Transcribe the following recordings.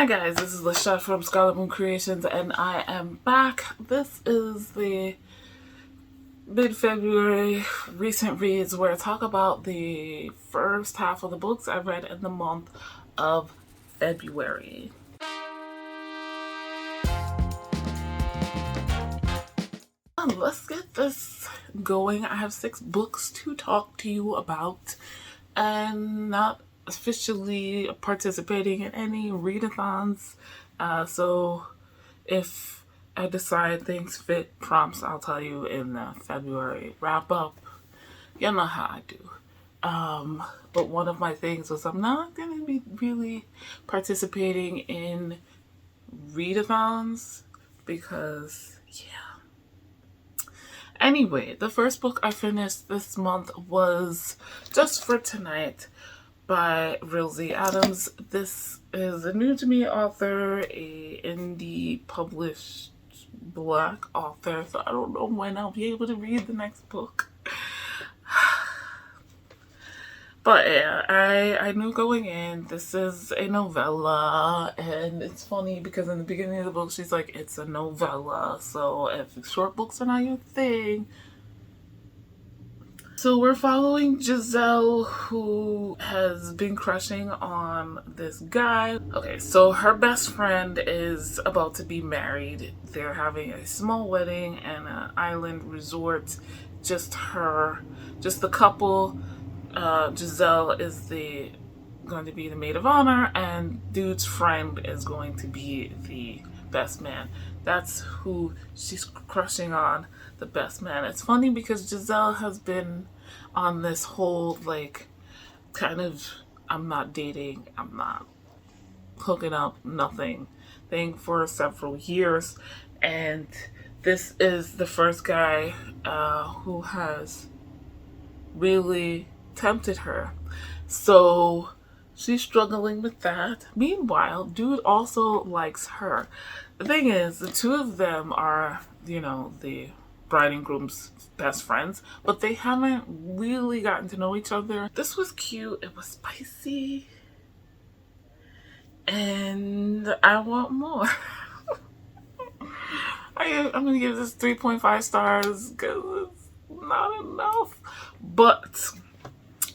Hi guys, this is Lashette from Scarlet Moon Creations and I am back. This is the mid-February recent reads where I talk about the first half of the books I read in the month of February. Let's get this going. I have 6 books to talk to you about and not officially participating in any readathons. So if I decide things fit prompts, I'll tell you in the February wrap up. You know how I do. But one of my things was I'm not going to be really participating in readathons because, yeah. Anyway, the first book I finished this month was Just for Tonight by Yulee Adams. This is a new to me author, a indie published Black author, so I don't know when I'll be able to read the next book. But yeah, I knew going in, this is a novella, and it's funny because in the beginning of the book she's like, it's a novella, so if short books are not your thing. So we're following Giselle, who has been crushing on this guy. Okay, so her best friend is about to be married. They're having a small wedding and an island resort. Just the couple. Giselle is going to be the maid of honor, and dude's friend is going to be the best man. That's who she's crushing on, the best man. It's funny because Giselle has been on this whole like kind of I'm not dating, I'm not hooking up, nothing thing for several years, and this is the first guy who has really tempted her. So she's struggling with that. Meanwhile, dude also likes her. The thing is, the two of them are, the bride and groom's best friends, but they haven't really gotten to know each other. This was cute, it was spicy, and I want more. I'm gonna give this 3.5 stars because it's not enough, but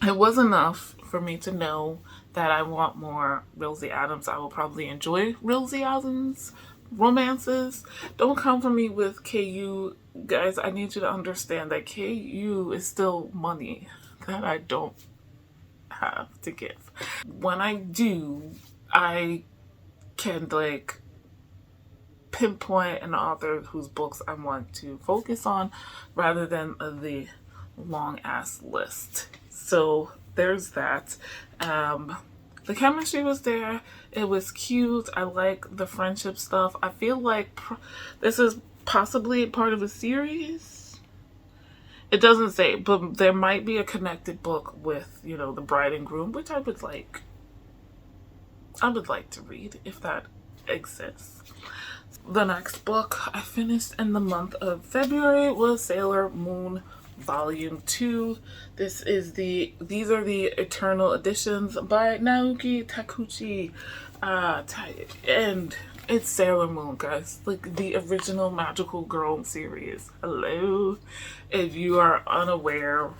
it was enough for me to know that I want more Yulee Adams. I will probably enjoy Yulee Adams romances. Don't come for me with KU. Guys, I need you to understand that KU is still money that I don't have to give. When I do, I can pinpoint an author whose books I want to focus on rather than the long ass list. So there's that. The chemistry was there. It was cute. I like the friendship stuff. I feel like this is possibly part of a series. It doesn't say, but there might be a connected book with, the bride and groom, which I would like to read if that exists. The next book I finished in the month of February was Sailor Moon Volume 2. These are the Eternal Editions by Naoki Takeuchi. And it's Sailor Moon, guys. Like the original Magical Girl series. Hello. If you are unaware,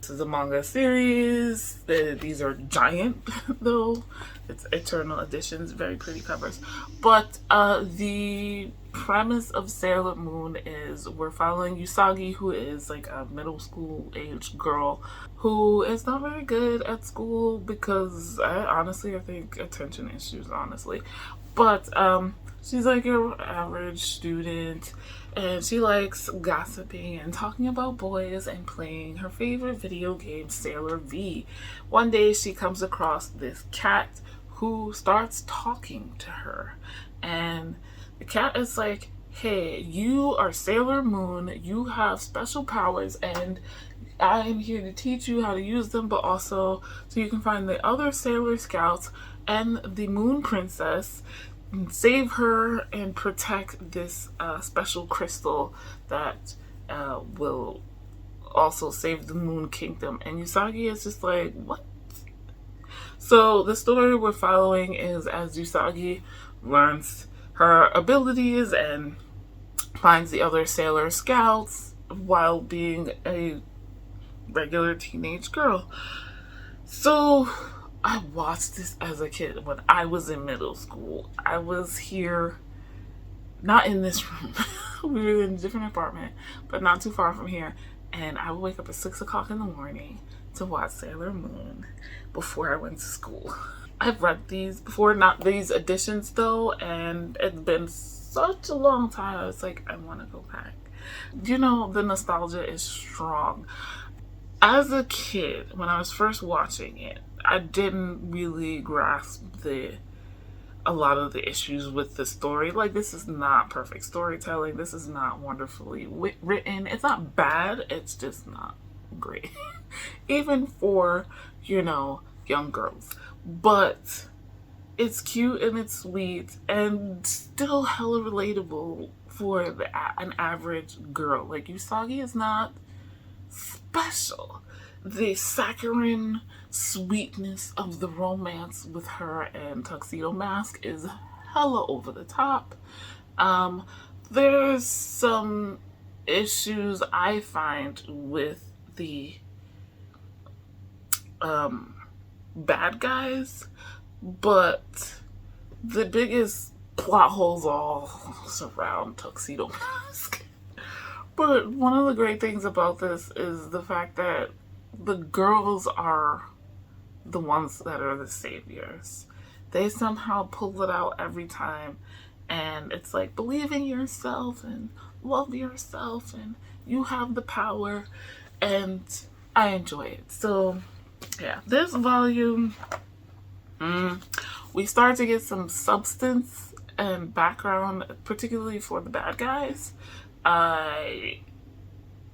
this is a manga series. These are giant, though. It's Eternal Editions, very pretty covers. But the premise of Sailor Moon is we're following Usagi, who is like a middle school age girl who is not very good at school because I think attention issues, honestly. But she's like your average student, and she likes gossiping and talking about boys and playing her favorite video game, Sailor V. One day she comes across this cat who starts talking to her, and the cat is like, hey, you are Sailor Moon, you have special powers, and I am here to teach you how to use them, but also so you can find the other Sailor Scouts and the Moon Princess and save her and protect this special crystal that will also save the Moon Kingdom. And Usagi is just like, what? So the story we're following is as Usagi learns her abilities and finds the other sailor scouts while being a regular teenage girl. So I watched this as a kid when I was in middle school. I was here, not in this room. We were in a different apartment, but not too far from here. And I would wake up at 6 o'clock in the morning to watch Sailor Moon before I went to school. I've read these before, not these editions though, and it's been such a long time. I was like, I want to go back. You know, the nostalgia is strong. As a kid, when I was first watching it, I didn't really grasp a lot of the issues with the story. Like, this is not perfect storytelling. This is not wonderfully written. It's not bad. It's just not great. Even for, young girls. But it's cute and it's sweet and still hella relatable for an average girl. Like, Usagi is not special. The saccharine sweetness of the romance with her and Tuxedo Mask is hella over the top. There's some issues I find with the bad guys, but the biggest plot holes all surround Tuxedo Mask. But one of the great things about this is the fact that the girls are the ones that are the saviors. They somehow pull it out every time, and it's like, believe in yourself and love yourself and you have the power, and I enjoy it. So yeah, this volume, we start to get some substance and background, particularly for the bad guys. I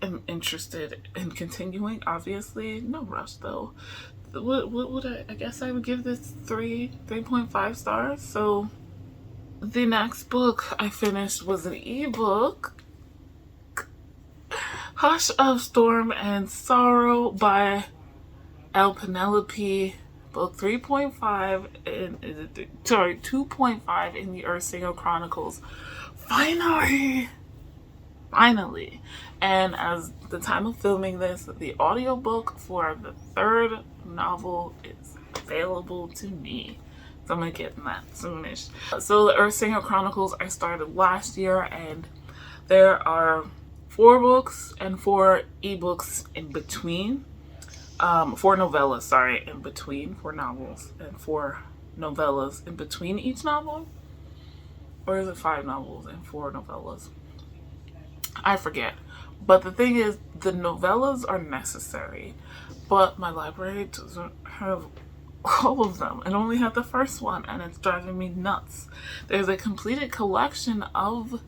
am interested in continuing, obviously. No rush though. What would I guess I would give this 3.5 stars. So the next book I finished was an ebook, Hush of Storm and Sorrow by El Penelope, book 3.5 2.5 in the Earthsinger Chronicles. Finally! And as the time of filming this, the audiobook for the third novel is available to me. So I'm gonna get that soonish. So the Earthsinger Chronicles I started last year, and there are 4 books and 4 ebooks in between. 4 novellas, sorry, in between 4 novels, and 4 novellas in between each novel. Or is it 5 novels and 4 novellas? I forget. But the thing is, the novellas are necessary, but my library doesn't have all of them. It only had the first one, and it's driving me nuts. There's a completed collection of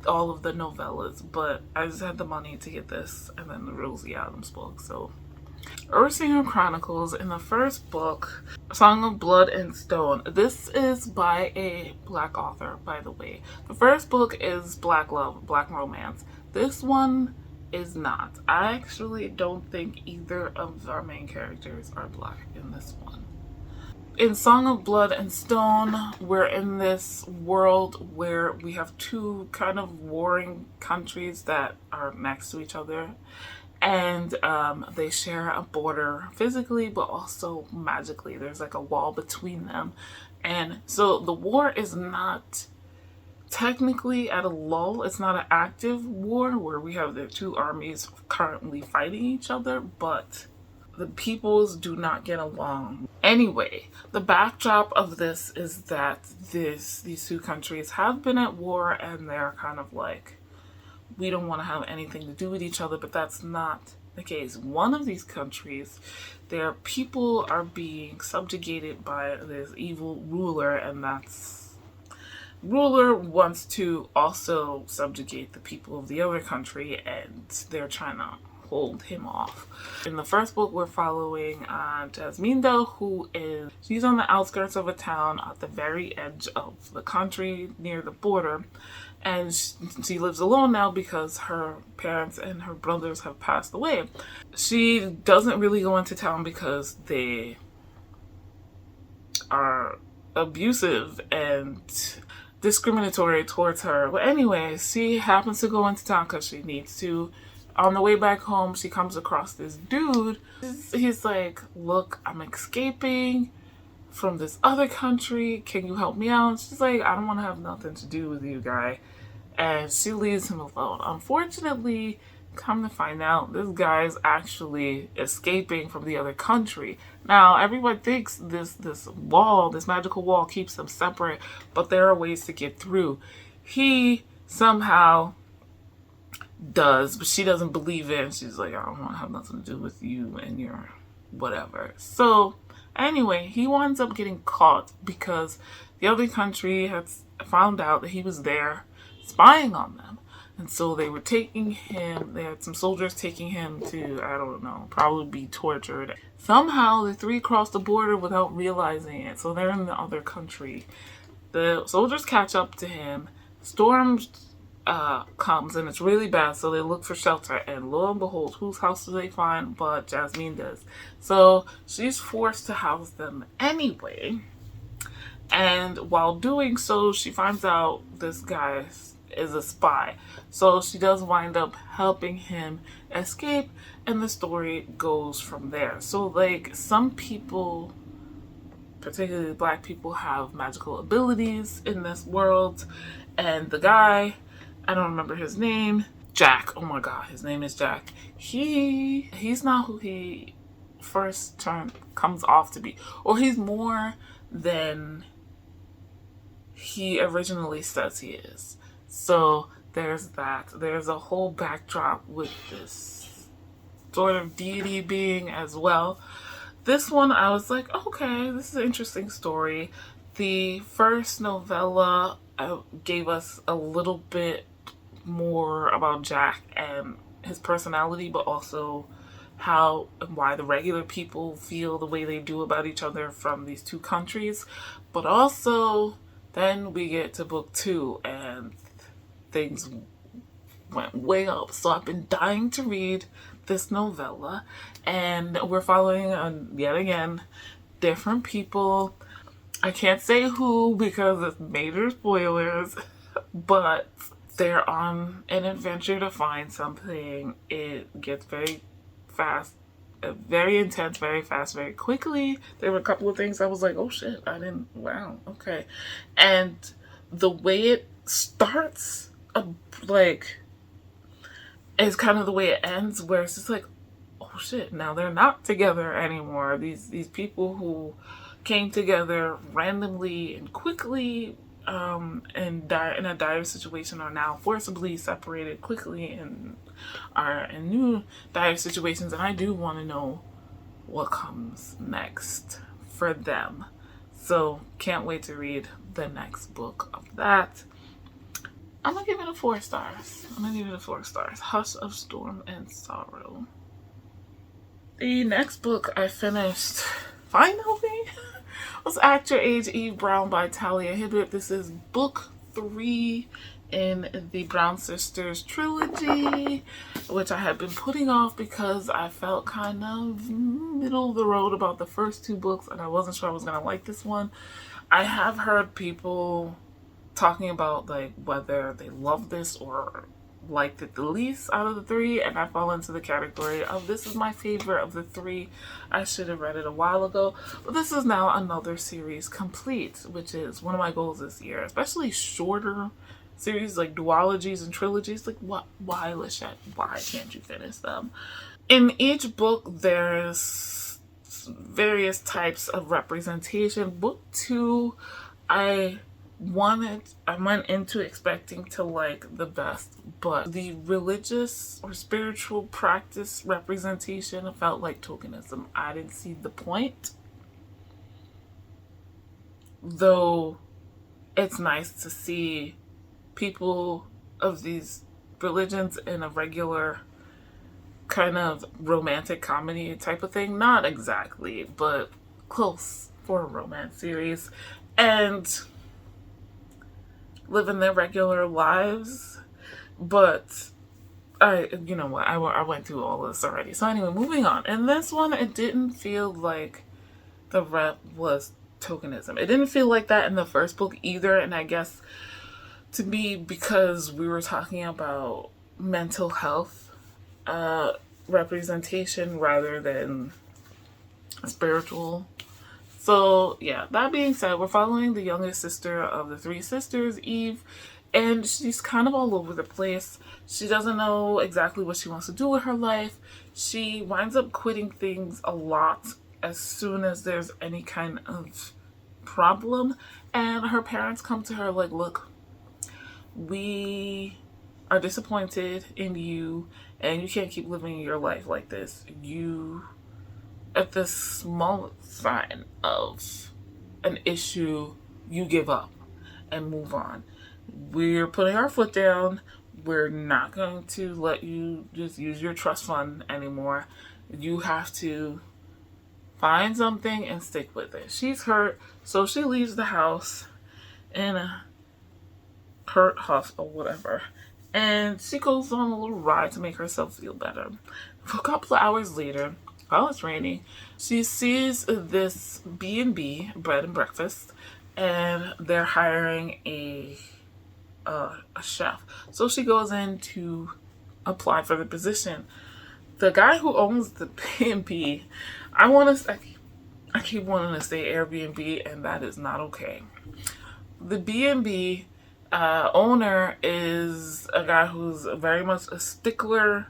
all of the novellas, but I just had the money to get this and then the Rosie Adams book. So Earthsinger Chronicles, in the first book, Song of Blood and Stone. This is by a black author, by the way. The first book is black love, black romance. This one is not. I actually don't think either of our main characters are black in this one. In Song of Blood and Stone, we're in this world where we have 2 kind of warring countries that are next to each other. And they share a border physically, but also magically. There's like a wall between them. And so the war is not technically at a lull. It's not an active war where we have the 2 armies currently fighting each other, but the peoples do not get along. Anyway, the backdrop of this is that these 2 countries have been at war, and they're kind of like, we don't want to have anything to do with each other, but that's not the case. One of these countries, their people are being subjugated by this evil ruler, and that's ruler wants to also subjugate the people of the other country, and they're trying to hold him off. In the first book, we're following Jasminda, she's on the outskirts of a town at the very edge of the country near the border. And she lives alone now because her parents and her brothers have passed away. She doesn't really go into town because they are abusive and discriminatory towards her. But anyway, she happens to go into town because she needs to. On the way back home, she comes across this dude. He's like, look, I'm escaping from this other country. Can you help me out? She's like, I don't want to have nothing to do with you, guy. And she leaves him alone. Unfortunately, come to find out, this guy's actually escaping from the other country. Now, everyone thinks this magical wall keeps them separate, but there are ways to get through. He somehow does, but she doesn't believe it. And she's like, I don't want to have nothing to do with you and your whatever. So anyway, he winds up getting caught because the other country has found out that he was there spying on them. And so they were taking him, they had some soldiers taking him to, I don't know, probably be tortured. Somehow the three crossed the border without realizing it. So they're in the other country. The soldiers catch up to him. Storm comes and it's really bad, so they look for shelter, and lo and behold, whose house do they find but Jasmine does. So she's forced to house them anyway, and while doing so, she finds out this guy is a spy, so she does wind up helping him escape, and the story goes from there. So like, some people, particularly black people, have magical abilities in this world, and the guy, I don't remember his name. Jack. Oh my god, his name is Jack. He's not who he first comes off to be. Or he's more than he originally says he is. So there's that. There's a whole backdrop with this sort of deity being as well. This one, I was like, okay, this is an interesting story. The first novella gave us a little bit more about Jack and his personality, but also how and why the regular people feel the way they do about each other from these two countries. But also, then we get to book 2 and things went way up. So I've been dying to read this novella, and we're following, yet again, different people. I can't say who because it's major spoilers, but they're on an adventure to find something. It gets very fast, very intense, very fast, very quickly. There were a couple of things I was like, oh shit, wow, okay. And the way it starts, like, is kind of the way it ends, where it's just like, oh shit, now they're not together anymore. These people who came together randomly and quickly, in a dire situation, are now forcibly separated quickly and are in new dire situations. And I do want to know what comes next for them. So can't wait to read the next book of that. I'm gonna give it a 4 stars. Hush of Storm and Sorrow. The next book I finished finally was Act Your Age, Eve Brown by Talia Hibbert. This is book 3 in the Brown Sisters trilogy, which I had been putting off because I felt kind of middle of the road about the first 2 books, and I wasn't sure I was gonna like this one. I have heard people talking about like whether they love this or liked it the least out of the 3, and I fall into the category of this is my favorite of the 3. I should have read it a while ago, but this is now another series complete, which is one of my goals this year, especially shorter series like duologies and trilogies. Like, why, Lashette? Why can't you finish them? In each book, there's various types of representation. Book 2, I went into expecting to like the best, but the religious or spiritual practice representation felt like tokenism. I didn't see the point. Though it's nice to see people of these religions in a regular kind of romantic comedy type of thing. Not exactly, but close for a romance series. And living their regular lives. But you know what, I went through all this already. So anyway, moving on. And this one, it didn't feel like the rep was tokenism. It didn't feel like that in the first book either, and I guess to me, because we were talking about mental health representation rather than spiritual. So yeah, that being said, we're following the youngest sister of the three sisters, Eve, and she's kind of all over the place. She doesn't know exactly what she wants to do with her life. She winds up quitting things a lot as soon as there's any kind of problem, and her parents come to her like, look, we are disappointed in you, and you can't keep living your life like this. You, at the small sign of an issue, you give up and move on. We're putting our foot down. We're not going to let you just use your trust fund anymore. You have to find something and stick with it. She's hurt, so she leaves the house in a hurt huff or whatever. And she goes on a little ride to make herself feel better. A couple of hours later, while it's raining, she sees this B&B, bread and breakfast, and they're hiring a chef. So she goes in to apply for the position. The guy who owns the B&B, I keep wanting to say Airbnb, and that is not okay. The B&B owner is a guy who's very much a stickler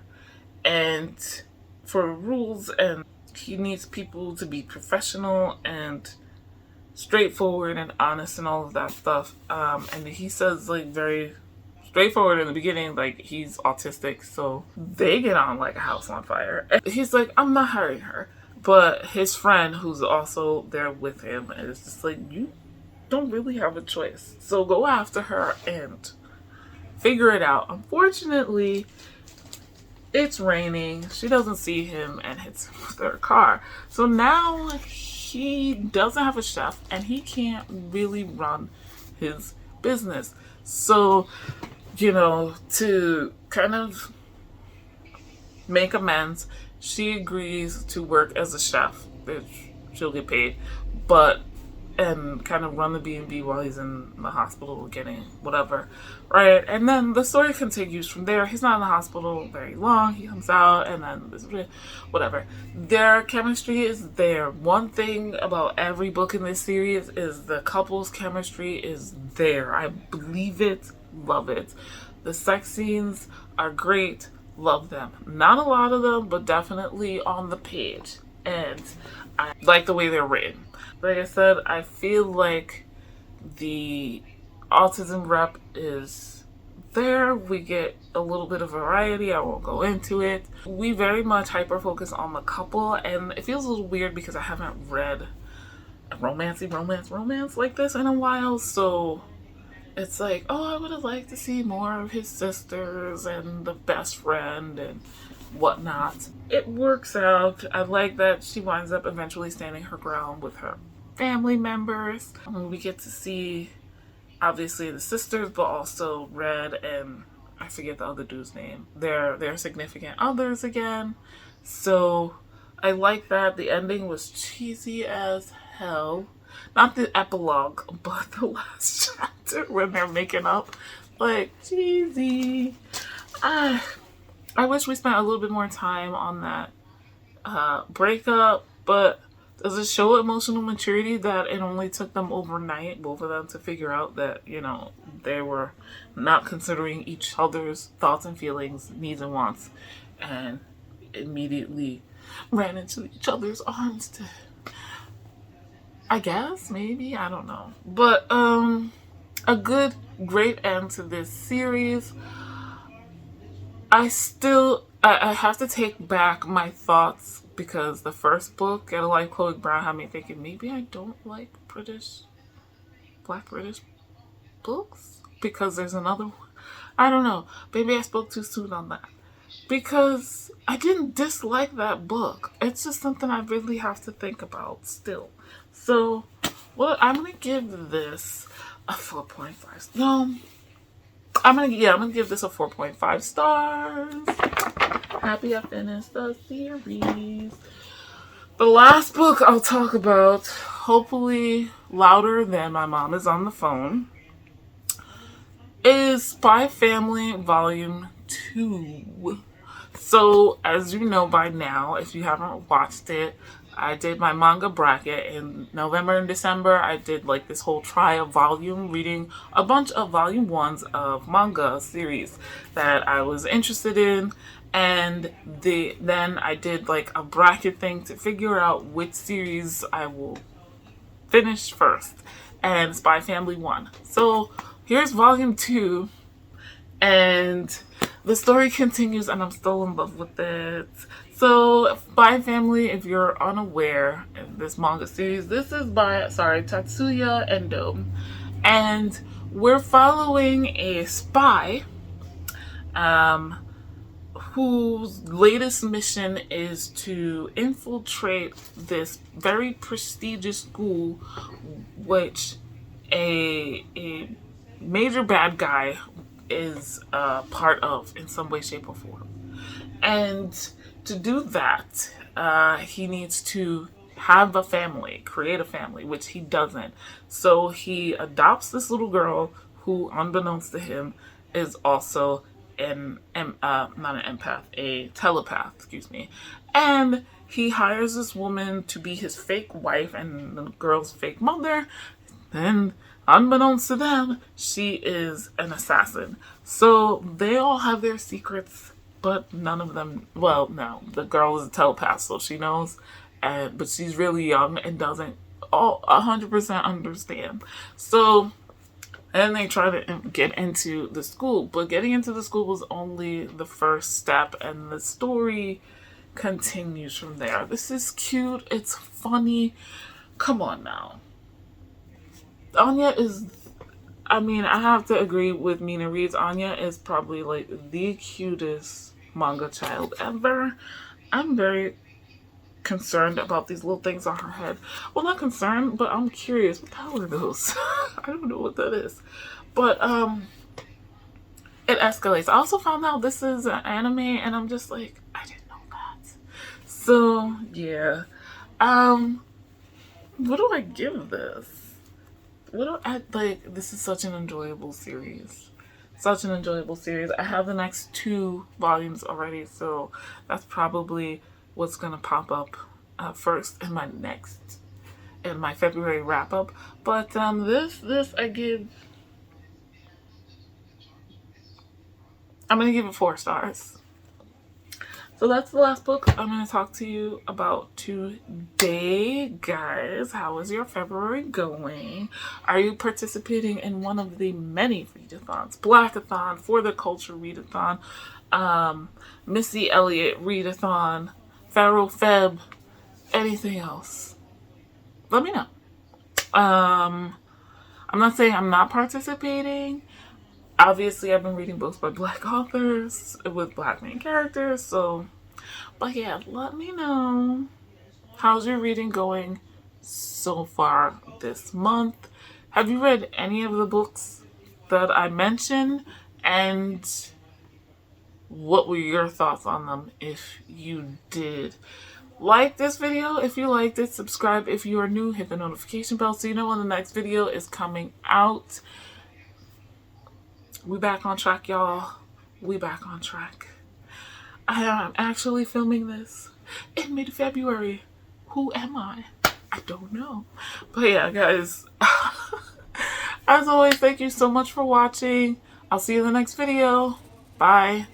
and for rules, and he needs people to be professional and straightforward and honest and all of that stuff. And he says like very straightforward in the beginning, like he's autistic, so they get on like a house on fire. And he's like, I'm not hiring her. But his friend, who's also there with him, is just like, you don't really have a choice. So go after her and figure it out. Unfortunately, it's raining. She doesn't see him and hits him with her car. So now he doesn't have a chef and he can't really run his business. So, to kind of make amends, she agrees to work as a chef, which she'll get paid, and kind of run the B&B while he's in the hospital getting whatever, right? And then the story continues from there. He's not in the hospital very long. He comes out, and then whatever. Their chemistry is there. One thing about every book in this series is the couple's chemistry is there. I believe it, love it. The sex scenes are great, love them. Not a lot of them, but definitely on the page. And I like the way they're written. Like I said, I feel like the autism rep is there. We get a little bit of variety. I won't go into it. We very much hyper focus on the couple, and it feels a little weird because I haven't read a romance like this in a while. So it's like, oh, I would have liked to see more of his sisters and the best friend and whatnot. It works out. I like that she winds up eventually standing her ground with her family members. We get to see obviously the sisters, but also Red and I forget the other dude's name. They're significant others again. So I like that. The ending was cheesy as hell. Not the epilogue, but the last chapter when they're making up. Like, cheesy. I wish we spent a little bit more time on that breakup, but does it show emotional maturity that it only took them overnight, both of them, to figure out that, they were not considering each other's thoughts and feelings, needs and wants, and immediately ran into each other's arms to, I guess, maybe, I don't know. But a great end to this series. I have to take back my thoughts because the first book, Get a Life, Chloe Brown, had me thinking maybe I don't like Black British books because there's another one. I don't know. Maybe I spoke too soon on that because I didn't dislike that book. It's just something I really have to think about still. So, I'm going to give this a 4.5. No. I'm gonna give this a 4.5 stars. Happy I finished the series. The last book I'll talk about, hopefully louder than my mom is on the phone, is Spy Family Volume 2. So, as you know by now, if you haven't watched it, I did my manga bracket in November and December. I did like this whole volume, reading a bunch of volume 1s of manga series that I was interested in. And then I did like a bracket thing to figure out which series I will finish first. And Spy Family won. So here's volume 2. And the story continues, and I'm still in love with it. So, Spy Family, if you're unaware of this manga series, this is by, Tatsuya Endo. And we're following a spy whose latest mission is to infiltrate this very prestigious school, which a major bad guy is part of in some way, shape, or form. And to do that, he needs to have a family, create a family, which he doesn't. So he adopts this little girl who, unbeknownst to him, is also not an empath, a telepath, excuse me. And he hires this woman to be his fake wife and the girl's fake mother. And unbeknownst to them, she is an assassin. So they all have their secrets, but none of them, well, no, the girl is a telepath, so she knows, but she's really young and doesn't 100% understand. So, and they try to get into the school, but getting into the school was only the first step, and the story continues from there. This is cute, it's funny, come on now. Anya is, I have to agree with Mina Reed's. Anya is probably like the cutest manga child ever. I'm very concerned about these little things on her head. Well, not concerned, but I'm curious. What the hell are those? I don't know what that is. But it escalates. I also found out this is an anime, and I'm just like, I didn't know that. So yeah. What do I give this? This is such an enjoyable series. Such an enjoyable series. I have the next 2 volumes already, so that's probably what's gonna pop up first in my February wrap up. But this I'm gonna give it 4 stars. So that's the last book I'm going to talk to you about today, guys. How is your February going? Are you participating in one of the many readathons? Blackathon, For the Culture readathon, Missy Elliott readathon, Pharaoh Feb, anything else? Let me know. I'm not saying I'm not participating. Obviously, I've been reading books by Black authors with Black main characters, so, but yeah, let me know. How's your reading going so far this month? Have you read any of the books that I mentioned? And what were your thoughts on them if you did? Like this video if you liked it. Subscribe if you are new. Hit the notification bell so you know when the next video is coming out. We back on track, y'all. We back on track. I am actually filming this in mid-February. Who am I? I don't know. But yeah, guys. As always, thank you so much for watching. I'll see you in the next video. Bye.